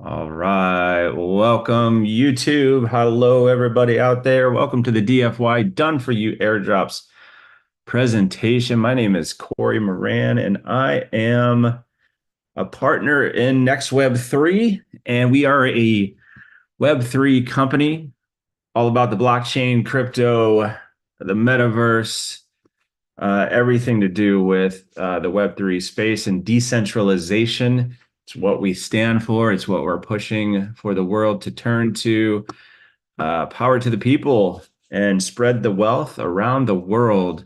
All right. Welcome, YouTube. Hello, everybody out there. Welcome to the DFY Done For You Airdrops presentation. My name is Corey Moran, and I am a partner in Next Web3, and we are a Web3 company all about the blockchain, crypto, the metaverse, everything to do with the Web3 space and decentralization. It's what we stand for. It's what we're pushing for the world to turn to. Power to the people and spread the wealth around the world.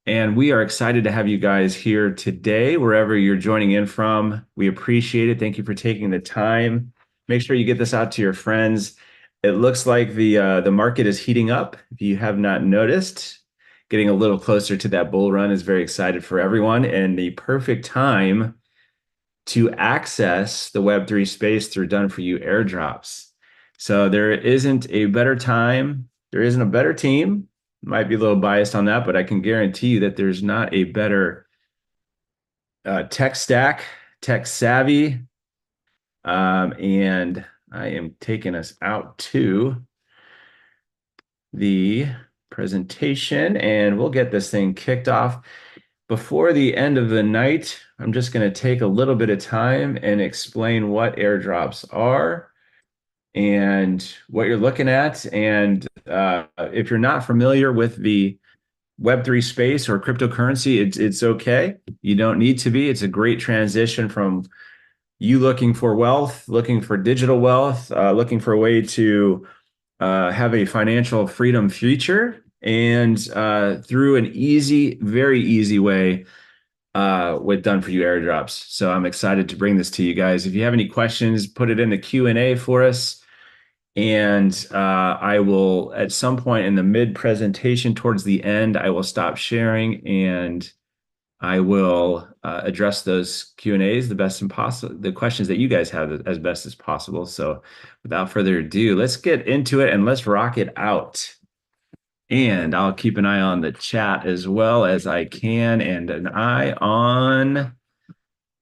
And we are excited to have you guys here today, wherever you're joining in from. We appreciate it. Thank you for taking the time. Make sure you get this out to your friends. It looks like the market is heating up. If you have not noticed, getting a little closer to that bull run is very excited for everyone, and the perfect time to access the Web3 space through Done For You airdrops. So there isn't a better time. There isn't a better team. Might be a little biased on that, but I can guarantee you that there's not a better tech stack, tech savvy. And I am taking us out to the presentation, and we'll get this thing kicked off. Before the end of the night, I'm just going to take a little bit of time and explain what airdrops are and what you're looking at. And if you're not familiar with the Web3 space or cryptocurrency, it's okay. You don't need to be. It's a great transition from you looking for wealth, looking for digital wealth, looking for a way to have a financial freedom future, and through an easy, very easy way with Done For You airdrops. So I'm excited to bring this to you guys. If you have any questions, put it in the Q&A for us. And I will, at some point in the mid presentation towards the end, I will stop sharing and I will address those Q&As the best possible, the questions that you guys have as best as possible. So without further ado, let's get into it and let's rock it out. And I'll keep an eye on the chat as well as I can, and an eye on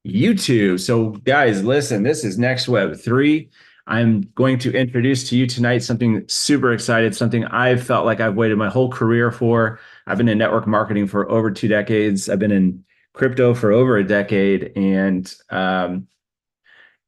YouTube. So guys, listen, this is Next Web 3. I'm going to introduce to you tonight something super excited, something I've felt like I've waited my whole career for. I've been in network marketing for over 2 decades. I've been in crypto for over a decade, and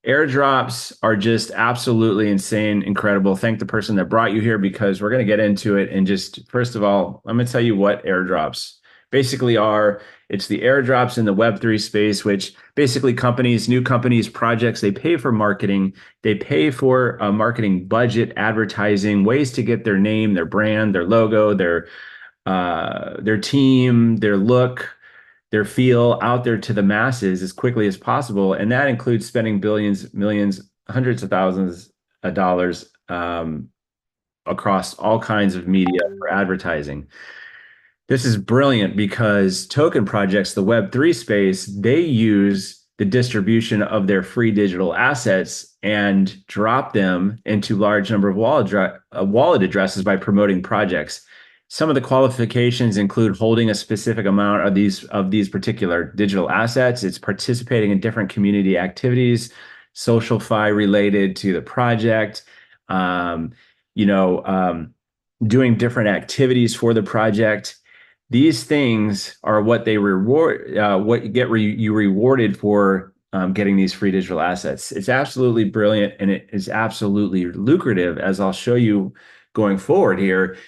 airdrops are just absolutely insane, incredible. Thank the person that brought you here, because we're going to get into it. And just first of all, I'm going to tell you what airdrops basically are. It's the airdrops in the Web3 space, which basically companies, new companies, projects, they pay for marketing. They pay for a marketing budget, advertising, ways to get their name, their brand, their logo, their team, their look, their feel out there to the masses as quickly as possible. And that includes spending billions, millions, hundreds of thousands of dollars across all kinds of media for advertising. This is brilliant because token projects, the Web3 space, they use the distribution of their free digital assets and drop them into large number of wallet addresses by promoting projects. Some of the qualifications include holding a specific amount of these particular digital assets. It's participating in different community activities, social fi related to the project, doing different activities for the project. These things are what they reward, what you rewarded for getting these free digital assets. It's absolutely brilliant, and it is absolutely lucrative, as I'll show you going forward here.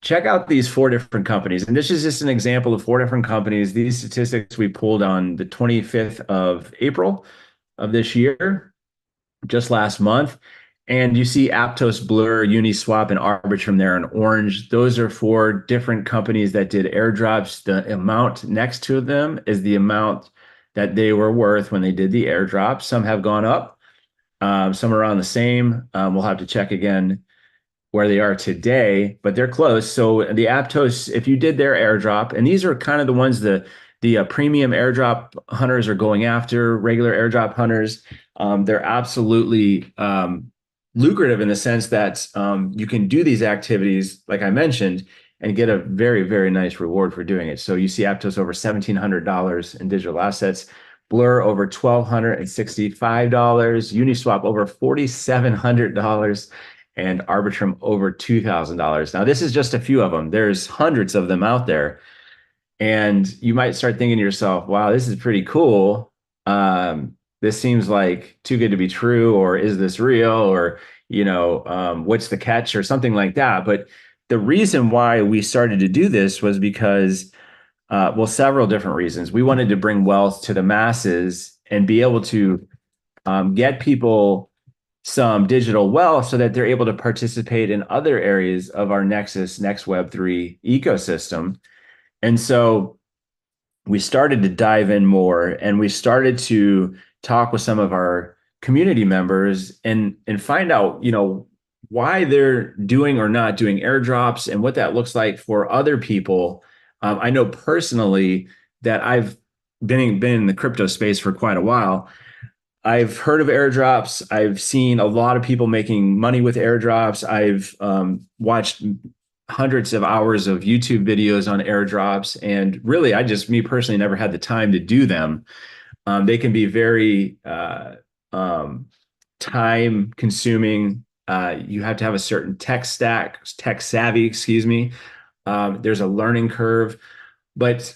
Check out these 4 different companies. And this is just an example of 4 different companies. These statistics we pulled on the 25th of April of this year, just last month. And you see Aptos, Blur, Uniswap, and Arbitrum there in orange. Those are 4 different companies that did airdrops. The amount next to them is the amount that they were worth when they did the airdrop. Some have gone up, some are around the same. We'll have to check again where they are today, but they're close. So the Aptos, if you did their airdrop, and these are kind of the ones the premium airdrop hunters are going after, regular airdrop hunters, they're absolutely lucrative in the sense that you can do these activities, like I mentioned, and get a very, very nice reward for doing it. So you see Aptos over $1,700 in digital assets. Blur over $1,265, Uniswap over $4,700, and Arbitrum over $2,000. Now, this is just a few of them. There's hundreds of them out there. And you might start thinking to yourself, wow, this is pretty cool. This seems like too good to be true, or is this real? Or, what's the catch or something like that. But the reason why we started to do this was because, well, several different reasons. We wanted to bring wealth to the masses and be able to get people some digital wealth so that they're able to participate in other areas of our Next Web3 ecosystem. And so we started to dive in more, and we started to talk with some of our community members and find out, why they're doing or not doing airdrops and what that looks like for other people. I know personally that I've been in the crypto space for quite a while. I've heard of airdrops. I've seen a lot of people making money with airdrops. I've watched hundreds of hours of YouTube videos on airdrops. And really, me personally, never had the time to do them. They can be very time consuming. You have to have a certain tech savvy, excuse me. There's a learning curve. But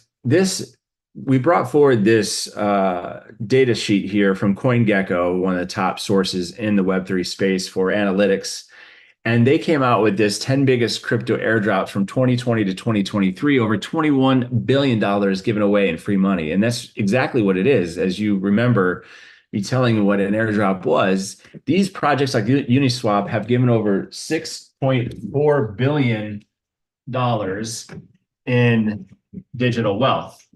we brought forward this data sheet here from CoinGecko, one of the top sources in the Web3 space for analytics. And they came out with this 10 biggest crypto airdrops from 2020 to 2023, over $21 billion given away in free money. And that's exactly what it is. As you remember me telling you what an airdrop was, these projects like Uniswap have given over $6.4 billion in digital wealth.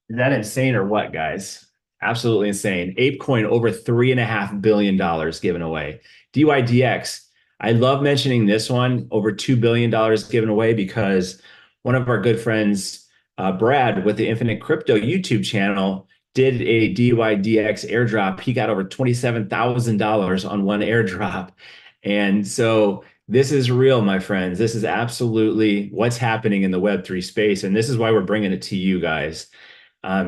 Is that insane or what, guys? Absolutely insane. ApeCoin over $3.5 billion given away. DYDX, I love mentioning this one, over $2 billion given away, because one of our good friends, Brad, with the Infinite Crypto YouTube channel, did a DYDX airdrop. He got over $27,000 on one airdrop. And so this is real, my friends. This is absolutely what's happening in the Web3 space. And this is why we're bringing it to you guys.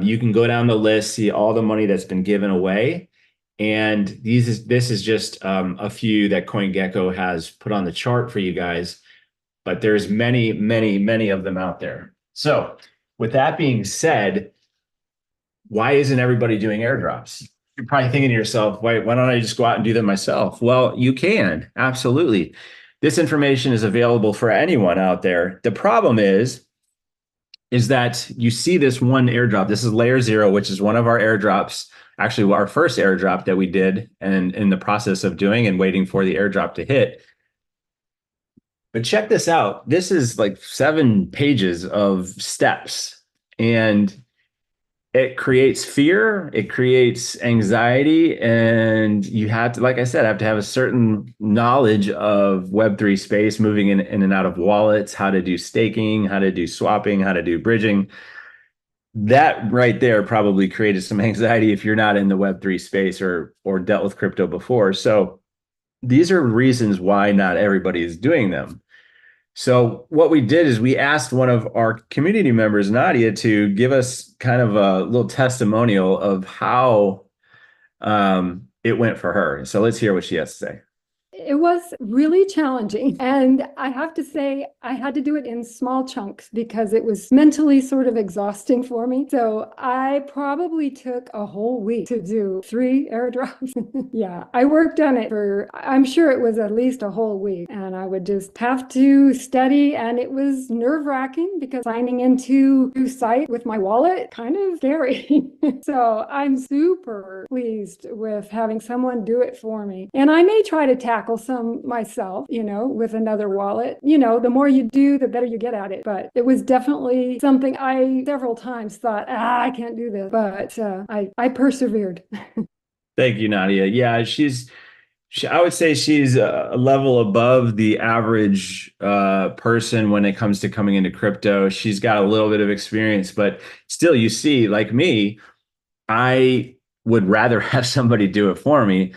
You can go down the list, see all the money that's been given away. And this is just a few that CoinGecko has put on the chart for you guys. But there's many, many, many of them out there. So with that being said, why isn't everybody doing airdrops? You're probably thinking to yourself, why don't I just go out and do them myself? Well, you can, absolutely. This information is available for anyone out there. The problem is that you see this one airdrop. This is Layer Zero, which is one of our airdrops, actually our first airdrop that we did and in the process of doing and waiting for the airdrop to hit. But check this out. This is like 7 pages of steps, and it creates fear, it creates anxiety, and you have to, like I said, have to have a certain knowledge of Web3 space, moving in and out of wallets, how to do staking, how to do swapping, how to do bridging. That right there probably created some anxiety if you're not in the Web3 space or dealt with crypto before. So these are reasons why not everybody is doing them. So what we did is we asked one of our community members, Nadia, to give us kind of a little testimonial of how it went for her. So let's hear what she has to say. It was really challenging. And I have to say, I had to do it in small chunks because it was mentally sort of exhausting for me. So I probably took a whole week to do 3 airdrops. Yeah, I worked on it for, I'm sure it was at least a whole week. And I would just have to study. And it was nerve-wracking because signing into a site with my wallet, kind of scary. So I'm super pleased with having someone do it for me. And I may try to tackle some myself, with another wallet. The more you do, the better you get at it. But it was definitely something I several times thought, I can't do this. But I persevered. Thank you, Nadia. Yeah, I would say she's a level above the average person when it comes to coming into crypto. She's got a little bit of experience, but still, you see, like me, I would rather have somebody do it for me.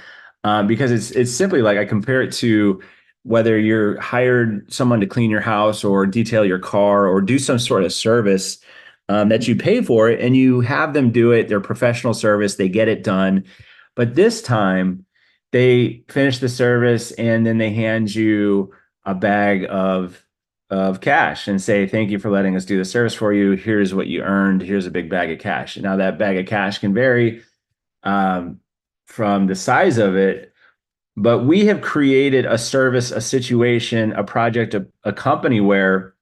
Because it's simply like I compare it to whether you're hired someone to clean your house or detail your car or do some sort of service. that you pay for it and you have them do it. They're professional service, they get it done. But this time they finish the service and then they hand you a bag of cash and say, thank you for letting us do the service for you. Here's what you earned. Here's a big bag of cash. Now that bag of cash can vary um, from the size of it, but we have created a service, a situation, a project, a company where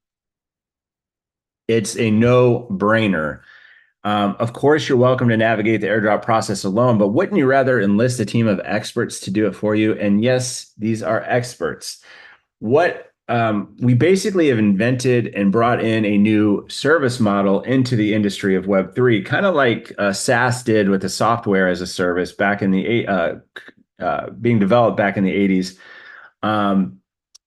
it's a no-brainer. Of course, you're welcome to navigate the airdrop process alone, but wouldn't you rather enlist a team of experts to do it for you? And yes, these are experts. What we basically have invented and brought in a new service model into the industry of Web3, kind of like SaaS did with the software as a service back in the being developed back in the 80s. Um,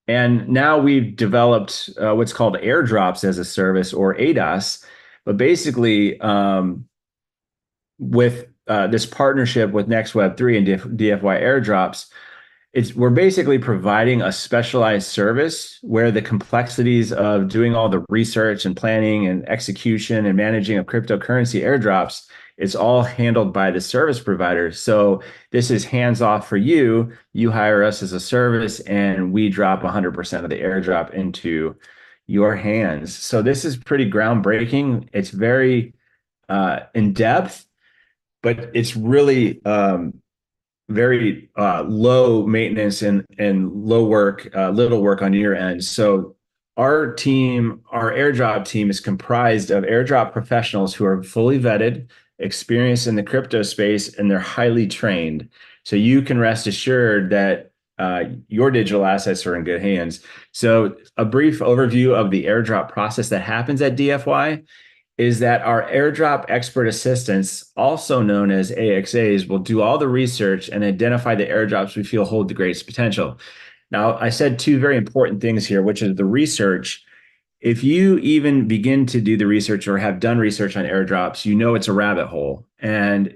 and now we've developed what's called airdrops as a service or ADAS. But basically, with this partnership with Next Web3 and DFY airdrops, we're basically providing a specialized service where the complexities of doing all the research and planning and execution and managing of cryptocurrency airdrops, it's all handled by the service provider. So this is hands off for you. You hire us as a service and we drop 100% of the airdrop into your hands. So this is pretty groundbreaking. It's very in depth, but it's really very low maintenance and low work, little work on your end. So our team, our airdrop team is comprised of airdrop professionals who are fully vetted, experienced in the crypto space, and they're highly trained. So you can rest assured that your digital assets are in good hands. So a brief overview of the airdrop process that happens at DFY is that our airdrop expert assistants, also known as AXAs, will do all the research and identify the airdrops we feel hold the greatest potential. Now, I said two very important things here, which is the research. If you even begin to do the research or have done research on airdrops, you know it's a rabbit hole and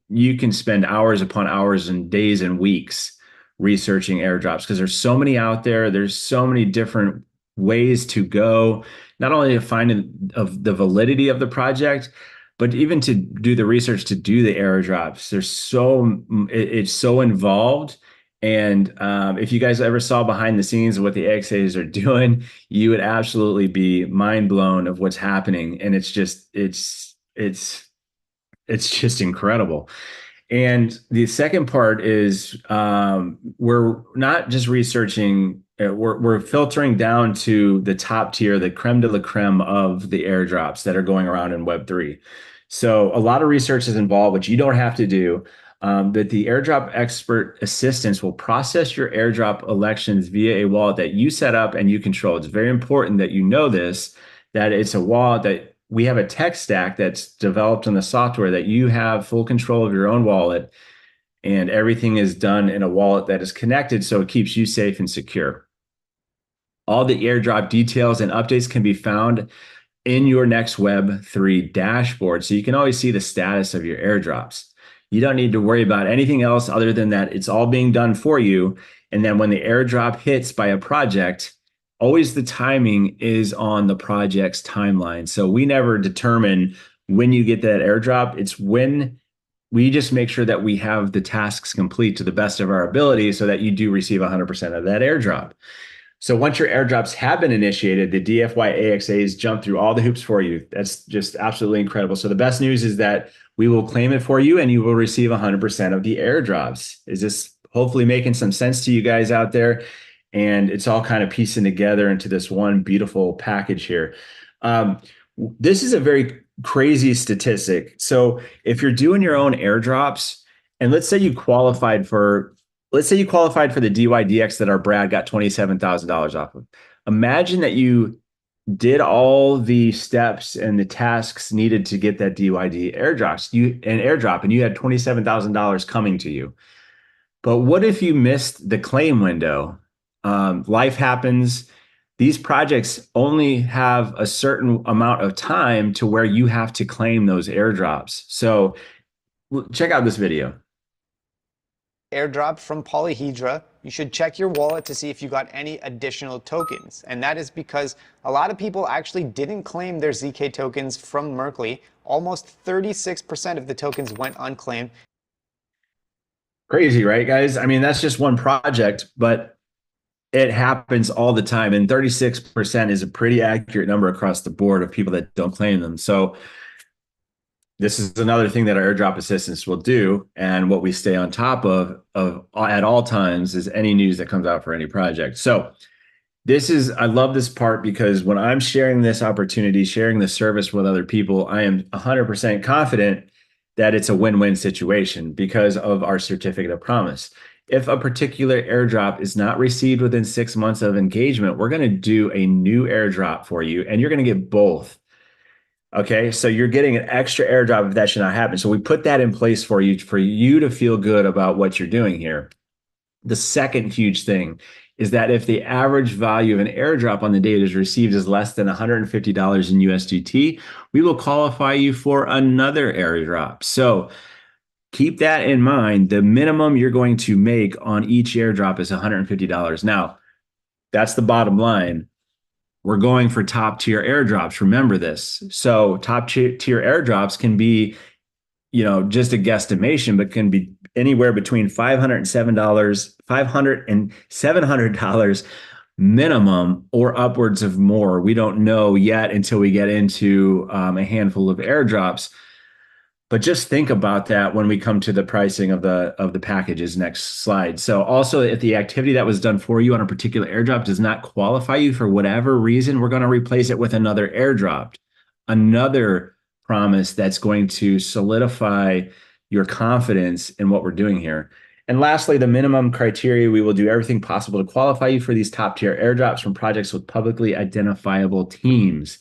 you can spend hours upon hours and days and weeks researching airdrops because there's so many out there. There's so many different ways to go, not only to find of the validity of the project, but even to do the research to do the airdrops. It's so involved. And if you guys ever saw behind the scenes of what the XAs are doing, you would absolutely be mind blown of what's happening. And it's just incredible. And the second part is we're not just researching, we're filtering down to the top tier, the creme de la creme of the airdrops that are going around in Web3. So a lot of research is involved, which you don't have to do. That the airdrop expert assistants will process your airdrop elections via a wallet that you set up and you control. It's very important that you know this, that it's a wallet that we have a tech stack that's developed in the software that you have full control of your own wallet and everything is done in a wallet that is connected so it keeps you safe and secure. All the airdrop details and updates can be found in your Next Web3 dashboard. So you can always see the status of your airdrops. You don't need to worry about anything else other than that it's all being done for you. And then when the airdrop hits by a project, always the timing is on the project's timeline. So we never determine when you get that airdrop. It's when we just make sure that we have the tasks complete to the best of our ability so that you do receive 100% of that airdrop. So once your airdrops have been initiated, the DFY AXAs jump through all the hoops for you. That's just absolutely incredible. So the best news is that we will claim it for you and you will receive 100% of the airdrops. Is this hopefully making some sense to you guys out there? And it's all kind of piecing together into this one beautiful package here. This is a very crazy statistic. So if you're doing your own airdrops, and let's say you qualified for the DYDX that our Brad got $27,000 off of. Imagine that you did all the steps and the tasks needed to get that DYD airdrop, and you had $27,000 coming to you. But what if you missed the claim window? Life happens. These projects only have a certain amount of time to where you have to claim those airdrops. So check out this video. airdrop from Polyhedra, you should check your wallet to see if you got any additional tokens. And that is because a lot of people actually didn't claim their ZK tokens from Merkley. Almost 36% of the tokens went unclaimed. Crazy, right, guys? I mean, that's just one project, but it happens all the time. And 36% is a pretty accurate number across the board of people that don't claim them. So this is another thing that our airdrop assistants will do. And what we stay on top of at all times is any news that comes out for any project. So I love this part because when I'm sharing this opportunity, sharing the service with other people, I am 100% confident that it's a win-win situation because of our certificate of promise. If a particular airdrop is not received within 6 months of engagement, we're going to do a new airdrop for you, and you're going to get both. Okay, so you're getting an extra airdrop if that should not happen. So we put that in place for you to feel good about what you're doing here. The second huge thing is that if the average value of an airdrop on the date is received is less than $150 in USDT, we will qualify you for another airdrop. So keep that in mind. The minimum you're going to make on each airdrop is $150. Now, that's the bottom line. We're going for top tier airdrops. Remember this. So top tier airdrops can be, just a guesstimation, but can be anywhere between $500 and $700 minimum or upwards of more. We don't know yet until we get into a handful of airdrops. But just think about that when we come to the pricing of the packages next slide. So also, if the activity that was done for you on a particular airdrop does not qualify you for whatever reason, we're going to replace it with another airdrop, another promise that's going to solidify your confidence in what we're doing here. And lastly, the minimum criteria, we will do everything possible to qualify you for these top tier airdrops from projects with publicly identifiable teams.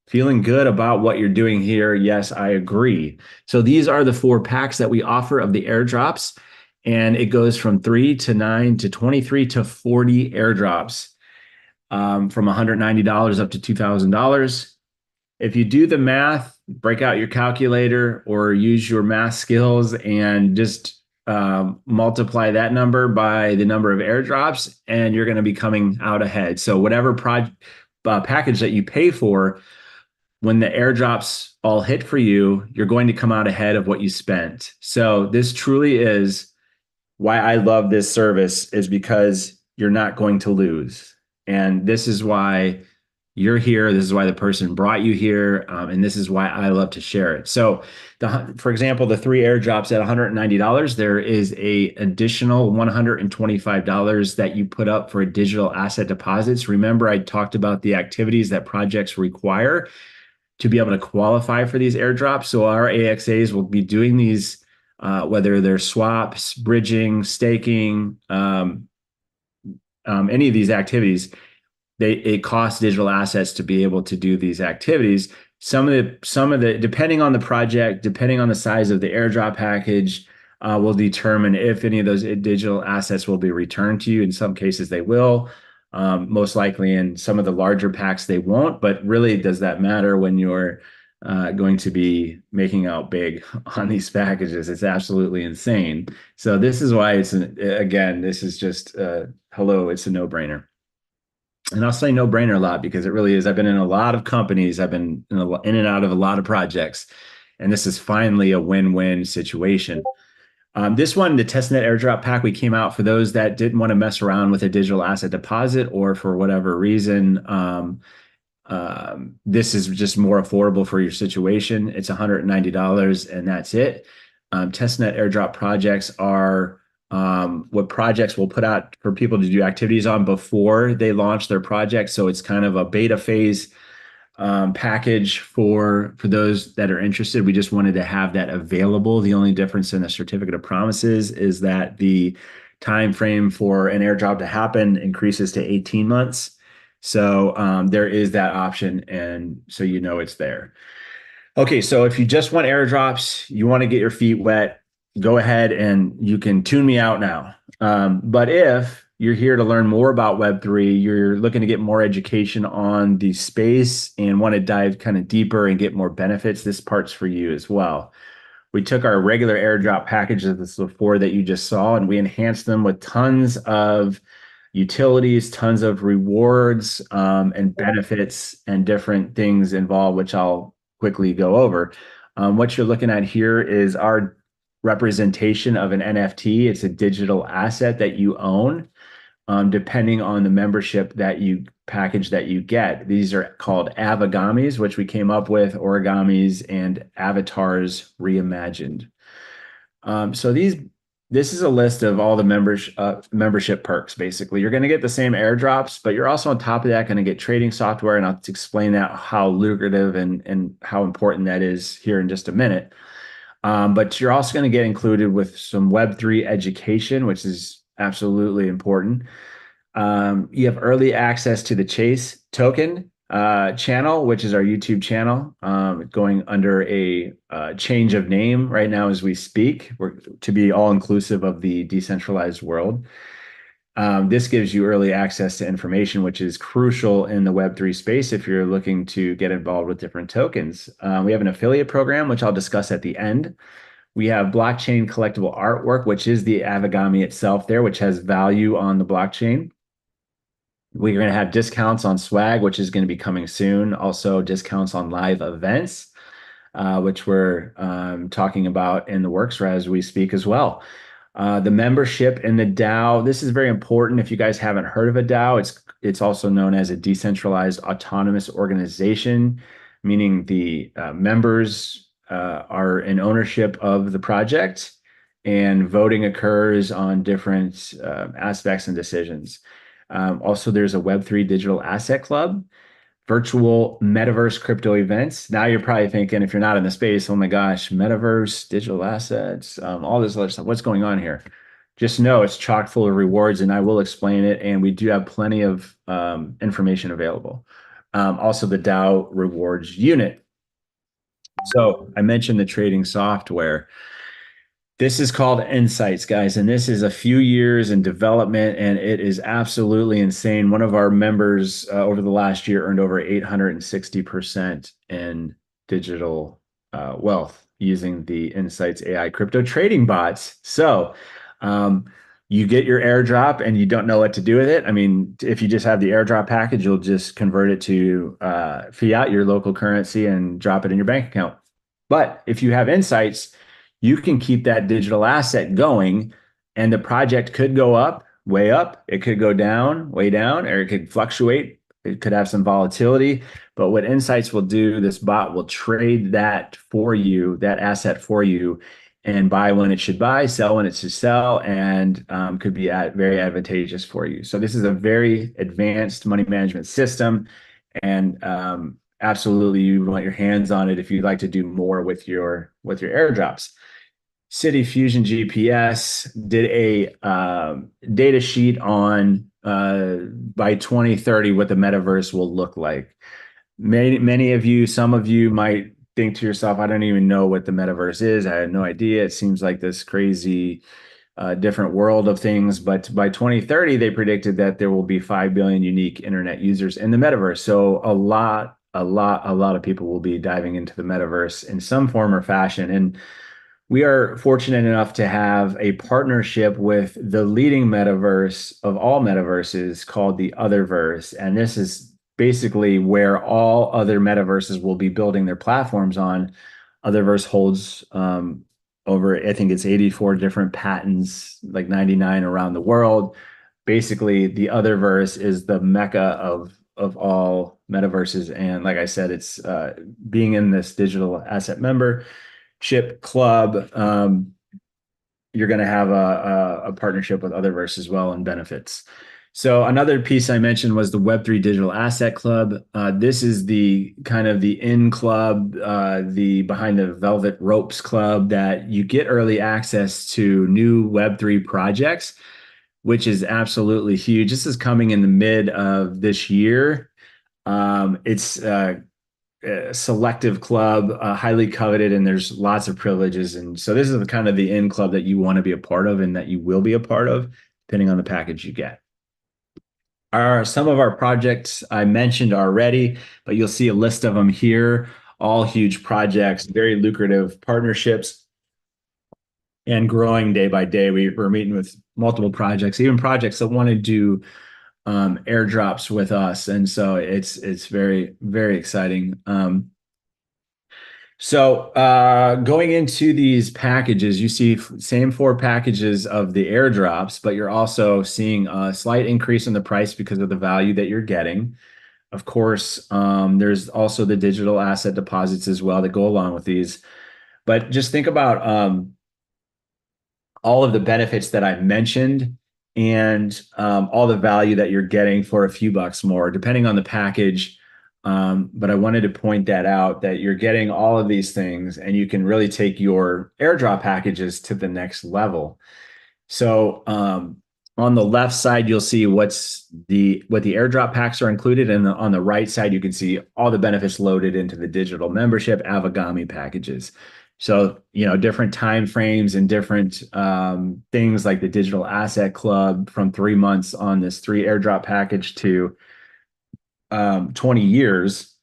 Feeling good about what you're doing here? Yes, I agree. So these are the 4 packs that we offer of the airdrops, and it goes from 3 to 9 to 23 to 40 airdrops, from $190 up to $2,000. If you do the math, break out your calculator or use your math skills and just multiply that number by the number of airdrops, and you're going to be coming out ahead. So whatever package that you pay for, when the airdrops all hit for you, you're going to come out ahead of what you spent. So this truly is why I love this service, is because you're not going to lose. And this is why you're here. This is why the person brought you here. And this is why I love to share it. So for example, the 3 airdrops at $190, there is a additional $125 that you put up for digital asset deposits. Remember, I talked about the activities that projects require to be able to qualify for these airdrops. So our AXAs will be doing these, whether they're swaps, bridging, staking, any of these activities. It costs digital assets to be able to do these activities. Some of the depending on the project, depending on the size of the airdrop package, will determine if any of those digital assets will be returned to you. In some cases, they will. Most likely in some of the larger packs, they won't, but really does that matter when you're going to be making out big on these packages? It's absolutely insane. So this is why this is just, hello, it's a no-brainer. And I'll say no-brainer a lot because it really is. I've been in a lot of companies. I've been in and out of a lot of projects, and this is finally a win-win situation. This one, the testnet airdrop pack, we came out for those that didn't want to mess around with a digital asset deposit, or for whatever reason, this is just more affordable for your situation. It's $190 and that's it. Testnet airdrop projects are what projects will put out for people to do activities on before they launch their project. So it's kind of a beta phase package for those that are interested. We just wanted to have that available. The only difference in the certificate of promises is that the time frame for an airdrop to happen increases to 18 months. So there is that option, and so it's there. Okay, so if you just want airdrops, you want to get your feet wet, go ahead and you can tune me out now. But if you're here to learn more about Web3, you're looking to get more education on the space and want to dive kind of deeper and get more benefits, this part's for you as well. We took our regular airdrop packages, the four that you just saw, and we enhanced them with tons of utilities, tons of rewards, and benefits and different things involved, which I'll quickly go over. What you're looking at here is our representation of an NFT. It's a digital asset that you own, depending on the membership that you package that you get. These are called avagamis, which we came up with, origamis, and avatars reimagined. So this is a list of all the membership perks. Basically, you're going to get the same airdrops, but you're also on top of that going to get trading software, and I'll explain that how lucrative and how important that is here in just a minute. But you're also going to get included with some Web3 education, which is absolutely important. You have early access to the Chase token channel, which is our YouTube channel, going under a change of name right now as we speak. We're to be all inclusive of the decentralized world. This gives you early access to information, which is crucial in the Web3 space if you're looking to get involved with different tokens. We have an affiliate program, which I'll discuss at the end. We have blockchain collectible artwork, which is the Avagami itself there, which has value on the blockchain. We're going to have discounts on swag, which is going to be coming soon. Also, discounts on live events, which we're talking about in the works as we speak as well. The membership in the DAO, this is very important. If you guys haven't heard of a DAO, it's also known as a decentralized autonomous organization, meaning the members are in ownership of the project, and voting occurs on different aspects and decisions. Also, there's a Web3 digital asset club, virtual metaverse crypto events. Now you're probably thinking, if you're not in the space, oh my gosh, metaverse, digital assets, all this other stuff. What's going on here? Just know it's chock full of rewards, and I will explain it. And we do have plenty of information available. Also, the DAO rewards unit. So I mentioned the trading software. This is called Insights, guys, and this is a few years in development, and it is absolutely insane. One of our members over the last year earned over 860% in digital wealth using the Insights AI crypto trading bots. So you get your airdrop and you don't know what to do with it. I mean, if you just have the airdrop package, you'll just convert it to fiat, your local currency, and drop it in your bank account. But if you have Insights, you can keep that digital asset going, and the project could go up, it could go down, way down, or it could fluctuate. It could have some volatility. But what Insights will do, this bot will trade that for you, that asset for you, and buy when it should buy, sell when it should sell, and could be very advantageous for you. So this is a very advanced money management system, and absolutely you want your hands on it if you'd like to do more with your airdrops. City Fusion GPS did a data sheet on by 2030 what the metaverse will look like. Many of you, some of you might think to yourself, I don't even know what the metaverse is. I had no idea. It seems like this crazy different world of things. But by 2030, they predicted that there will be 5 billion unique internet users in the metaverse. So a lot of people will be diving into the metaverse in some form or fashion. And we are fortunate enough to have a partnership with the leading metaverse of all metaverses called the Otherverse. And this is basically where all other metaverses will be building their platforms on. Otherverse holds over, I think it's 84 different patents, like 99 around the world. Basically, the Otherverse is the mecca of all metaverses. And like I said, it's being in this digital asset membership club, you're going to have a partnership with Otherverse as well and benefits. So another piece I mentioned was the Web3 Digital Asset Club. This is the kind of the in club, the behind the velvet ropes club that you get early access to new Web3 projects, which is absolutely huge. This is coming in the mid of this year. It's a selective club, highly coveted, and there's lots of privileges. And so this is the kind of the in club that you want to be a part of and that you will be a part of, depending on the package you get. Some of our projects I mentioned already, but you'll see a list of them here, all huge projects, very lucrative partnerships. and growing day by day. We're meeting with multiple projects, even projects that want to do airdrops with us, and so it's very, very exciting. Going into these packages, you see same four packages of the airdrops, but you're also seeing a slight increase in the price because of the value that you're getting. Of course, there's also the digital asset deposits as well that go along with these. But just think about all of the benefits that I mentioned and all the value that you're getting for a few bucks more, depending on the package. But I wanted to point that out that you're getting all of these things and you can really take your airdrop packages to the next level. So on the left side, you'll see what the airdrop packs are included, and on the right side, you can see all the benefits loaded into the digital membership Avagami packages. So different time frames and different things like the digital asset club from 3 months on this 3 airdrop package to 20 years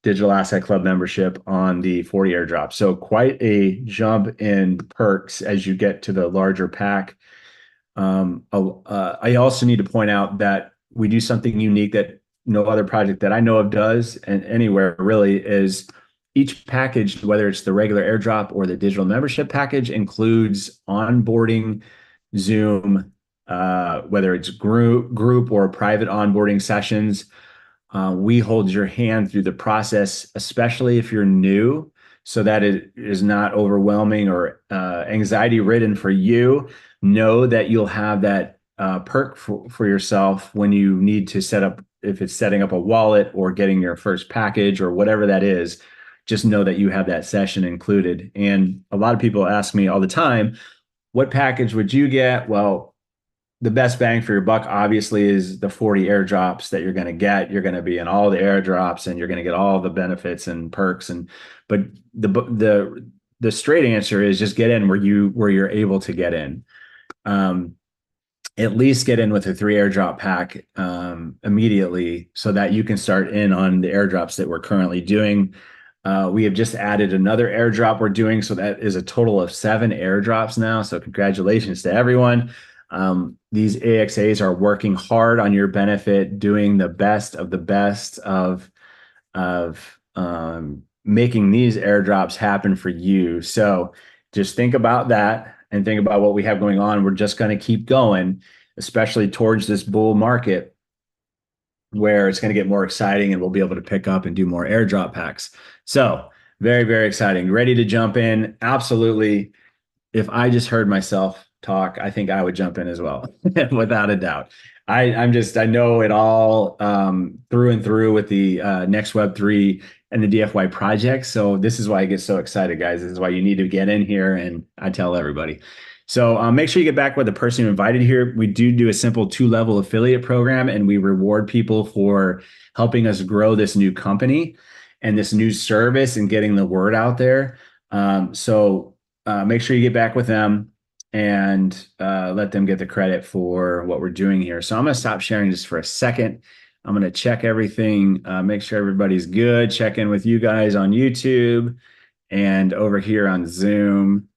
digital asset club membership on the 40 airdrop. So quite a jump in perks as you get to the larger pack. I also need to point out that we do something unique that no other project that I know of does, and anywhere really, is each package, whether it's the regular airdrop or the digital membership package, includes onboarding, Zoom, whether it's group or private onboarding sessions. We hold your hand through the process, especially if you're new, so that it is not overwhelming or anxiety ridden for you. Know that you'll have that perk for yourself when you need to set up, if it's setting up a wallet or getting your first package or whatever that is. Just know that you have that session included. And a lot of people ask me all the time, what package would you get? Well, the best bang for your buck obviously is the 40 airdrops that you're going to get. You're going to be in all the airdrops and you're going to get all the benefits and perks. But the straight answer is just get in where you're able to get in. At least get in with a 3 airdrop pack immediately so that you can start in on the airdrops that we're currently doing. We have just added another airdrop we're doing, so that is a total of 7 airdrops now. So congratulations to everyone. These AXAs are working hard on your benefit, doing the best of the best of making these airdrops happen for you. So just think about that and think about what we have going on. We're just going to keep going, especially towards this bull market where it's going to get more exciting and we'll be able to pick up and do more airdrop packs. So very, very exciting. Ready to jump in? Absolutely. If I just heard myself talk, I think I would jump in as well, without a doubt. I know it all through and through with the Next Web3 and the DFY project. So this is why I get so excited, guys. This is why you need to get in here, and I tell everybody. So make sure you get back with the person who invited here. We do a simple 2-level affiliate program, and we reward people for helping us grow this new company and this new service and getting the word out there. Make sure you get back with them and let them get the credit for what we're doing here. So I'm going to stop sharing just for a second. I'm going to check everything, make sure everybody's good, check in with you guys on YouTube and over here on Zoom.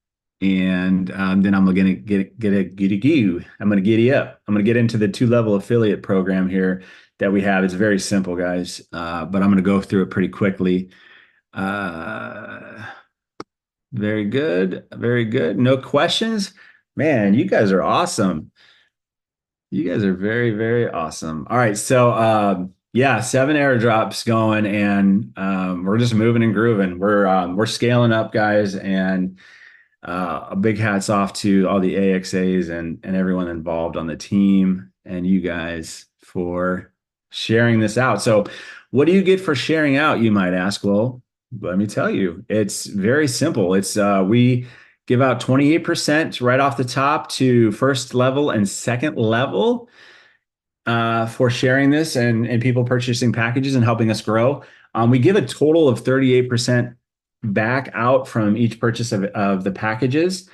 And then I'm going to I'm going to giddy up. I'm going to get into the 2-level affiliate program here that we have. It's very simple, guys, but I'm going to go through it pretty quickly. Very good. Very good. No questions? Man, you guys are awesome. You guys are very, very awesome. All right. So, yeah, 7 airdrops going, and we're just moving and grooving. We're scaling up, guys, and a big hats off to all the AXAs and everyone involved on the team and you guys for sharing this out. So what do you get for sharing out, you might ask? Well, let me tell you, it's very simple. It's we give out 28% right off the top to first level and second level for sharing this and people purchasing packages and helping us grow. We give a total of 38% back out from each purchase of the packages.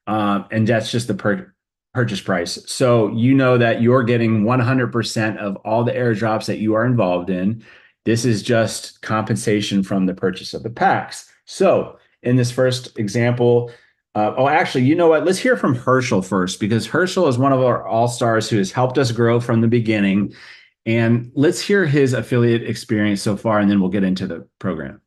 And that's just the purchase price. So you know that you're getting 100% of all the airdrops that you are involved in. This is just compensation from the purchase of the packs. So in this first example, Oh, actually, you know what? Let's hear from Herschel first, because Herschel is one of our all-stars who has helped us grow from the beginning. And let's hear his affiliate experience so far, and then we'll get into the program.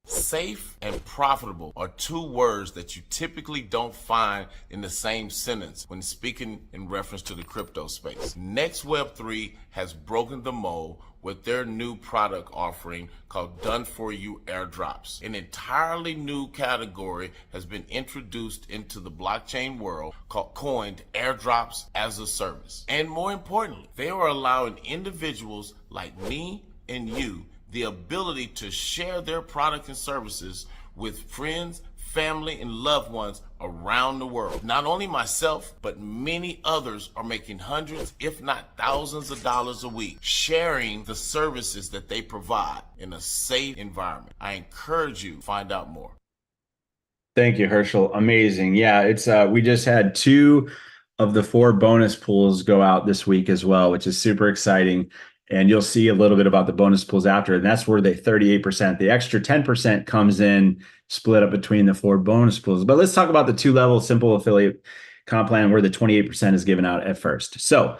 Safe and profitable are two words that you typically don't find in the same sentence when speaking in reference to the crypto space. Next Web3 has broken the mold with their new product offering called Done For You Airdrops. An entirely new category has been introduced into the blockchain world coined Airdrops as a Service. And more importantly, they are allowing individuals like me and you the ability to share their products and services with friends, family, and loved ones around the world. Not only myself, but many others are making hundreds, if not thousands of dollars a week, sharing the services that they provide in a safe environment. I encourage you to find out more. Thank you, Herschel. Amazing. Yeah, it's we just had 2 of the 4 bonus pools go out this week as well, which is super exciting. And you'll see a little bit about the bonus pools after. And that's where the 38%, the extra 10% comes in, split up between the 4 bonus pools. But let's talk about the 2-level simple affiliate comp plan where the 28% is given out at first. So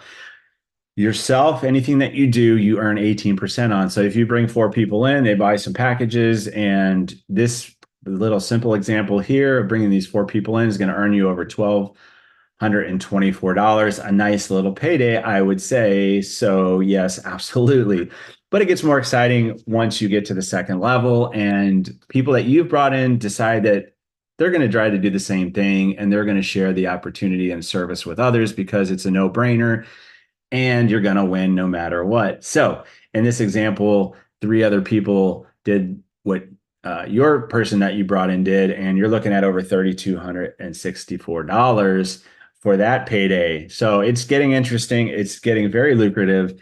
yourself, anything that you do, you earn 18% on. So if you bring 4 people in, they buy some packages, and this little simple example here of bringing these 4 people in is going to earn you over $1,224, a nice little payday, I would say. So yes, absolutely. But it gets more exciting once you get to the second level, and people that you've brought in decide that they're going to try to do the same thing, and they're going to share the opportunity and service with others because it's a no-brainer, and you're going to win no matter what. So in this example, 3 other people did what your person that you brought in did, and you're looking at over $3,264 for that payday. So it's getting interesting. It's getting very lucrative,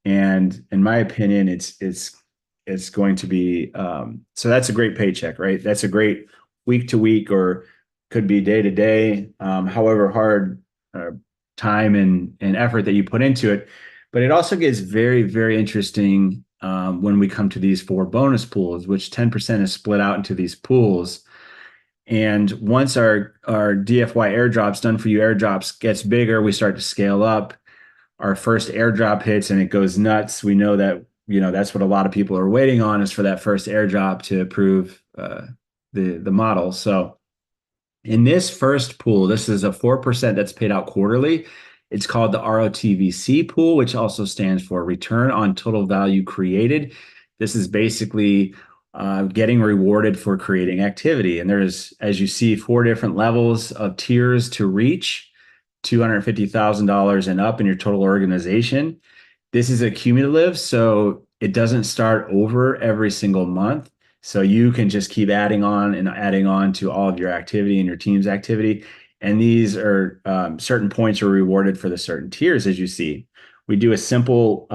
and in my opinion, it's going to be so that's a great paycheck, right? That's a great week to week, or could be day to day, however hard time and effort that you put into it. But it also gets very, very interesting when we come to these 4 bonus pools, which 10% is split out into these pools. And once our DFY airdrops, Done For You airdrops, gets bigger, we start to scale up. Our first airdrop hits and it goes nuts. We know that, that's what a lot of people are waiting on, is for that first airdrop to approve the model. So in this first pool, this is a 4% that's paid out quarterly. It's called the ROTVC pool, which also stands for Return on Total Value Created. This is basically getting rewarded for creating activity. And there's, as you see, 4 different levels of tiers to reach $250,000 and up in your total organization. This is a cumulative, so it doesn't start over every single month. So you can just keep adding on and adding on to all of your activity and your team's activity. And these are certain points are rewarded for the certain tiers, as you see. We do a simple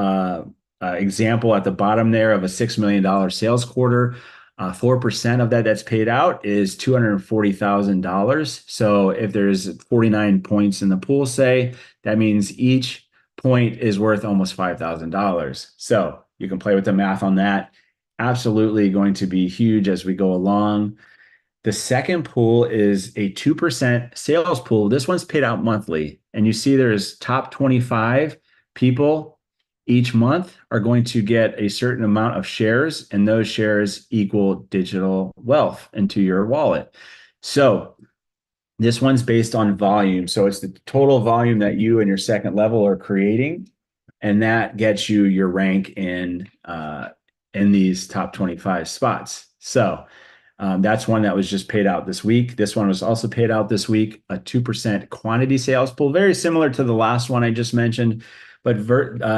example at the bottom there of a $6 million sales quarter. 4% of that's paid out is $240,000. So if there's 49 points in the pool, say, that means each point is worth almost $5,000. So you can play with the math on that. Absolutely going to be huge as we go along. The second pool is a 2% sales pool. This one's paid out monthly. And you see there's top 25 people each month are going to get a certain amount of shares, and those shares equal digital wealth into your wallet. So this one's based on volume. So it's the total volume that you and your second level are creating, and that gets you your rank in these top 25 spots. So that's one that was just paid out this week. This one was also paid out this week, a 2% quantity sales pool, very similar to the last one I just mentioned. But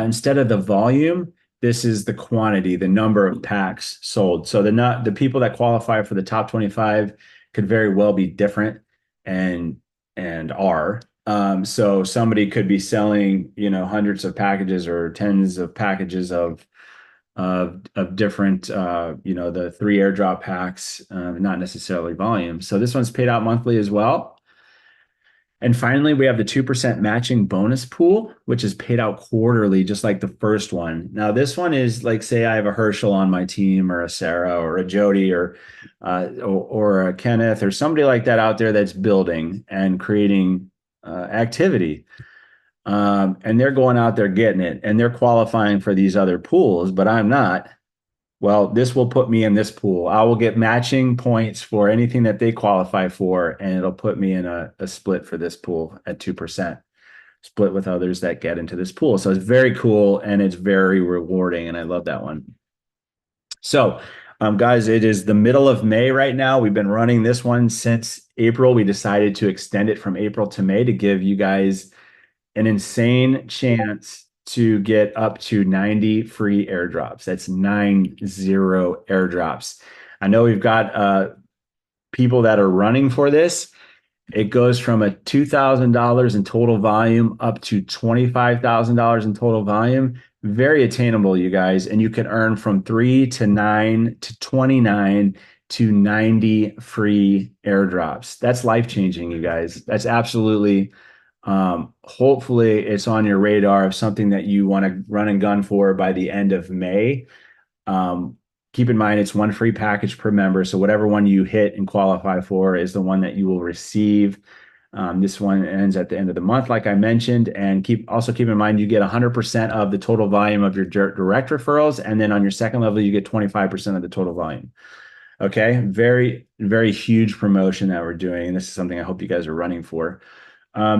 instead of the volume, this is the quantity, the number of packs sold. So the people that qualify for the top 25 could very well be different and are. So somebody could be selling, hundreds of packages or tens of packages of different, the 3 airdrop packs, not necessarily volume. So this one's paid out monthly as well. And finally, we have the 2% matching bonus pool, which is paid out quarterly, just like the first one. Now, this one is like, say I have a Herschel on my team, or a Sarah, or a Jody, or a Kenneth, or somebody like that out there that's building and creating activity. And they're going out there getting it, and they're qualifying for these other pools, but I'm not. Well, this will put me in this pool. I will get matching points for anything that they qualify for, and it'll put me in a split for this pool at 2%, split with others that get into this pool. So it's very cool, and it's very rewarding, and I love that one. So, guys, it is the middle of May right now. We've been running this one since April. We decided to extend it from April to May to give you guys an insane chance to get up to 90 free airdrops. That's 90 airdrops. I know we've got people that are running for this. It goes from a $2,000 in total volume up to $25,000 in total volume. Very attainable, you guys. And you can earn from 3 to 9 to 29 to 90 free airdrops. That's life-changing, you guys. That's absolutely, hopefully it's on your radar of something that you want to run and gun for by the end of May. Keep in mind, it's one free package per member. So whatever one you hit and qualify for is the one that you will receive. This one ends at the end of the month, like I mentioned. And also keep in mind, you get 100% of the total volume of your direct referrals. And then on your second level, you get 25% of the total volume. Okay, very, very huge promotion that we're doing. And this is something I hope you guys are running for.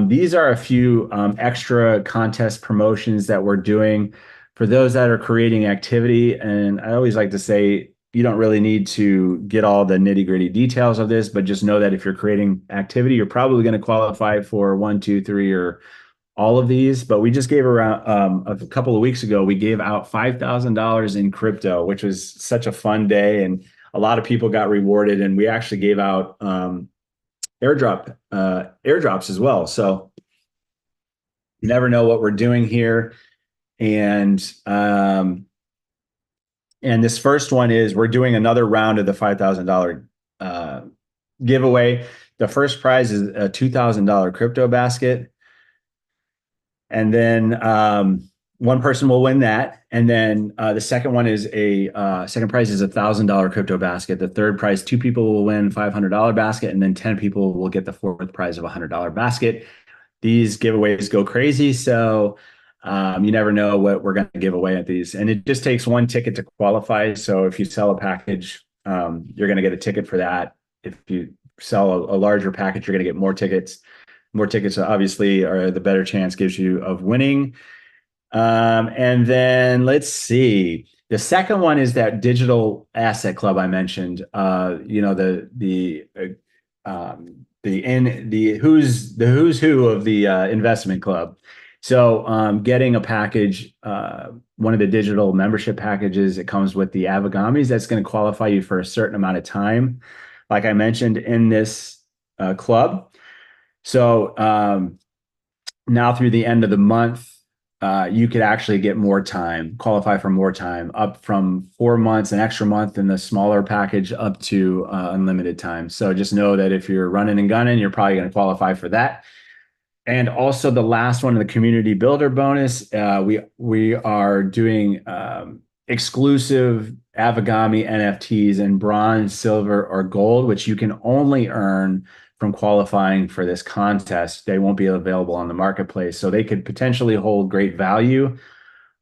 These are a few extra contest promotions that we're doing for those that are creating activity. And I always like to say, you don't really need to get all the nitty-gritty details of this, but just know that if you're creating activity, you're probably going to qualify for 1, 2, 3, or all of these. But we just gave around a couple of weeks ago, we gave out $5,000 in crypto, which was such a fun day, and a lot of people got rewarded. And we actually gave out airdrops as well. So you never know what we're doing here. And this first one is, we're doing another round of the $5,000 giveaway. The first prize is a $2,000 crypto basket. And then one person will win that. And then the second one is second prize is a $1,000 crypto basket. The third prize, 2 people will win $500 basket. And then 10 people will get the fourth prize of $100 basket. These giveaways go crazy. So you never know what we're going to give away at these. And it just takes one ticket to qualify. So if you sell a package, you're going to get a ticket for that. If you sell a larger package, you're going to get more tickets. More tickets, obviously, are the better chance gives you of winning. And then let's see. The second one is that digital asset club I mentioned. The who's who of the investment club. So getting a package, one of the digital membership packages, it comes with the Avagamis. That's going to qualify you for a certain amount of time, like I mentioned, in this club. So now through the end of the month, you could actually get more time, qualify for more time, up from 4 months, an extra month in the smaller package, up to unlimited time. So just know that if you're running and gunning, you're probably going to qualify for that. And also the last one, the community builder bonus, we are doing exclusive Avagami NFTs in bronze, silver, or gold, which you can only earn from qualifying for this contest. They won't be available on the marketplace. So they could potentially hold great value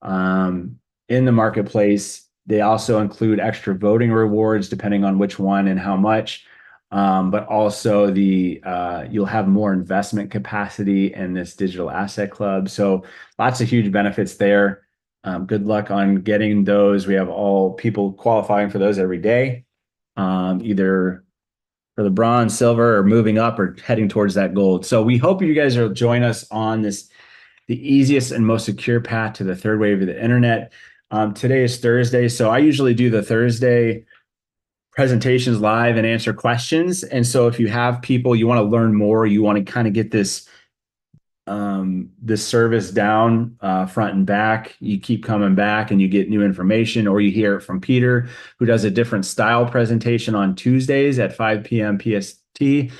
in the marketplace. They also include extra voting rewards depending on which one and how much. But also you'll have more investment capacity in this digital asset club. So lots of huge benefits there. Good luck on getting those. We have all people qualifying for those every day, either for the bronze, silver, or moving up or heading towards that gold. So we hope you guys will join us on the easiest and most secure path to the third wave of the internet. Today is Thursday, so I usually do the Thursday presentations live and answer questions. And so if you have people, you want to learn more, you want to kind of get this service down front and back, you keep coming back and you get new information, or you hear it from Peter, who does a different style presentation on Tuesdays at 5 p.m. PST.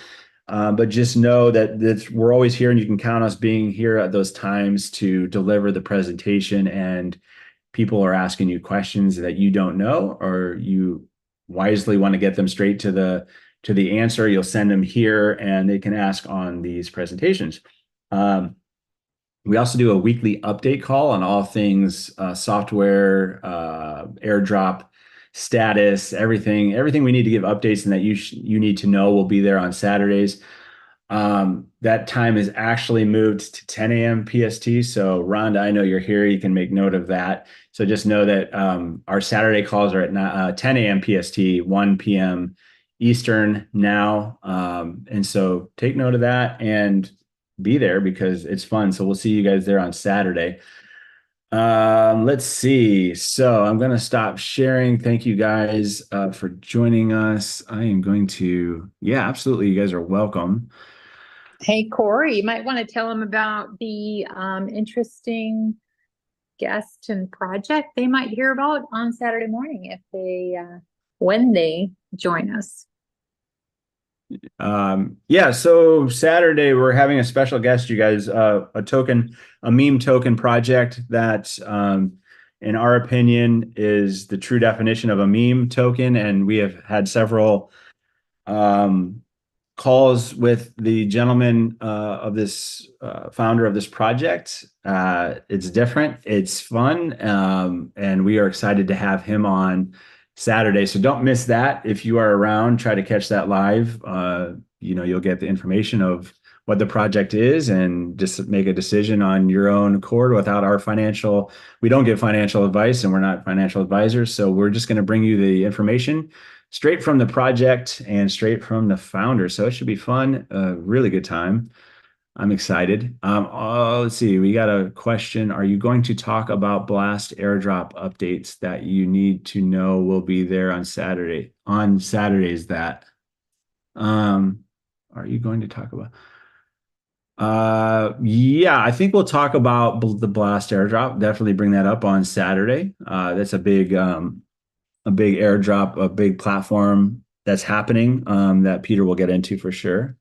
But just know that we're always here and you can count us being here at those times to deliver the presentation, and people are asking you questions that you don't know, or you wisely want to get them straight to the answer. You'll send them here and they can ask on these presentations. We also do a weekly update call on all things software, airdrop status, everything we need to give updates and that you need to know will be there on Saturdays. That time is actually moved to 10 a.m. PST. So Rhonda, I know you're here. You can make note of that. So just know that our Saturday calls are at 10 a.m. PST, 1 p.m. Eastern now. And so take note of that and be there because it's fun. So we'll see you guys there on Saturday. Let's see. So I'm going to stop sharing. Thank you guys for joining us. I am going to, yeah, absolutely. You guys are welcome. Hey, Corey, you might want to tell them about the interesting guest and project they might hear about on Saturday morning if they, when they join us. Yeah, so Saturday we're having a special guest, you guys, a meme token project that, in our opinion, is the true definition of a meme token. And we have had several calls with the gentleman of this founder of this project. It's different, it's fun, and we are excited to have him on Saturday. So don't miss that. If you are around, try to catch that live. You'll get the information of what the project is and just make a decision on your own accord without we don't give financial advice and we're not financial advisors. So we're just going to bring you the information straight from the project and straight from the founder. So it should be fun, a really good time. I'm excited. Let's see. We got a question. Are you going to talk about Blast airdrop updates that you need to know will be there on Saturday? On Saturdays that. Are you going to talk about? Yeah, I think we'll talk about the Blast airdrop. Definitely bring that up on Saturday. That's a big airdrop, a big platform that's happening that Peter will get into for sure.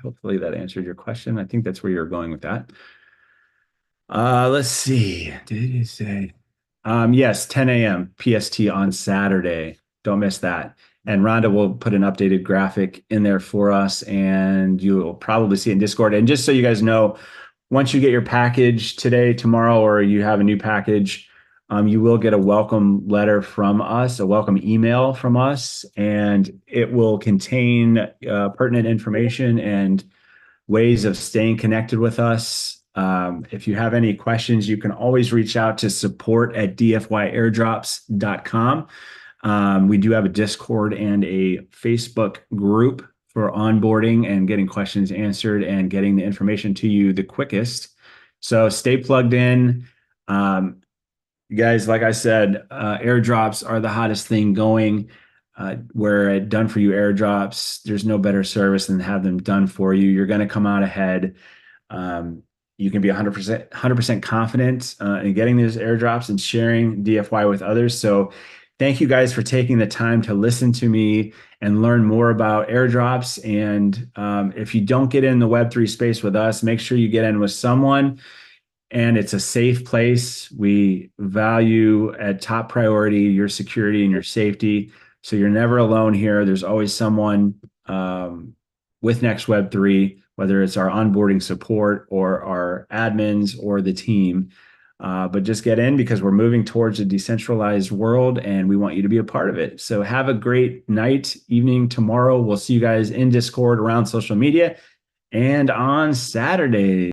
Hopefully that answered your question. I think that's where you're going with that. Let's see. Did he say? Yes, 10 a.m. PST on Saturday. Don't miss that. And Rhonda will put an updated graphic in there for us, and you'll probably see it in Discord. And just so you guys know, once you get your package today, tomorrow, or you have a new package, you will get a welcome letter from us, a welcome email from us, and it will contain pertinent information and ways of staying connected with us. If you have any questions, you can always reach out to support@dfyairdrops.com. We do have a Discord and a Facebook group for onboarding and getting questions answered and getting the information to you the quickest. So stay plugged in. You guys, like I said, airdrops are the hottest thing going. Where at Done For You Airdrops, there's no better service than have them done for you. You're going to come out ahead. You can be 100% confident in getting these airdrops and sharing DFY with others. So thank you guys for taking the time to listen to me and learn more about airdrops. And if you don't get in the Web3 space with us, make sure you get in with someone. And it's a safe place. We value at top priority your security and your safety. So you're never alone here. There's always someone with Next Web3, whether it's our onboarding support or our admins or the team. But just get in because we're moving towards a decentralized world and we want you to be a part of it. So have a great night, evening, tomorrow. We'll see you guys in Discord, around social media, and on Saturday.